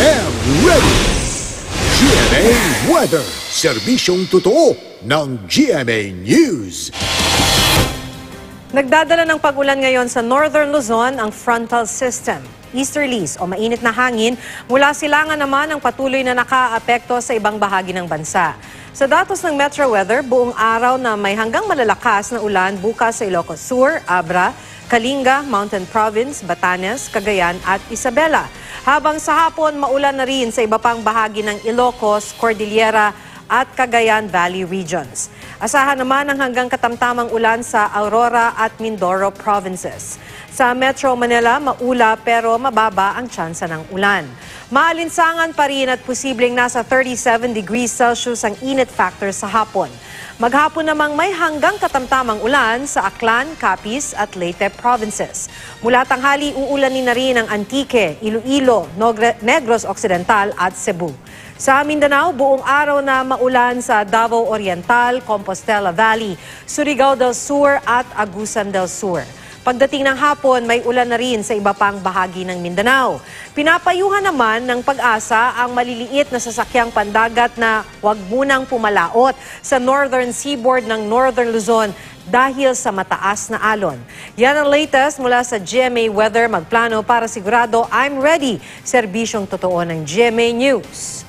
am ready! GMA Weather, serbisyong totoo ng GMA News. Nagdadala ng pag-ulan ngayon sa Northern Luzon ang frontal system. Easterlies o mainit na hangin mula silangan naman ang patuloy na nakaapekto sa ibang bahagi ng bansa. Sa datos ng Metro Weather, buong araw na may hanggang malalakas na ulan bukas sa Ilocos Sur, Abra, Kalinga, Mountain Province, Batanes, Cagayan at Isabela. Habang sa hapon, maulan na rin sa iba pang bahagi ng Ilocos, Cordillera at Cagayan Valley regions. Asahan naman ang hanggang katamtamang ulan sa Aurora at Mindoro provinces. Sa Metro Manila, maula pero mababa ang tsansa ng ulan. Maalinsangan pa rin at posibleng nasa 37 degrees Celsius ang init factor sa hapon. Maghapon namang may hanggang katamtamang ulan sa Aklan, Capiz at Leyte provinces. Mula tanghali, uulanin na rin ang Antique, Iloilo, Negros Occidental at Cebu. Sa Mindanao, buong araw na maulan sa Davao Oriental, Compostela Valley, Surigao del Sur at Agusan del Sur. Pagdating ng hapon, may ulan na rin sa iba pang bahagi ng Mindanao. Pinapayuhan naman ng Pag-asa ang maliliit na sasakyang pandagat na huwag munang pumalaot sa northern seaboard ng Northern Luzon dahil sa mataas na alon. Yan ang latest mula sa GMA Weather. Magplano para sigurado I'm ready. Serbisyong totoo ng GMA News.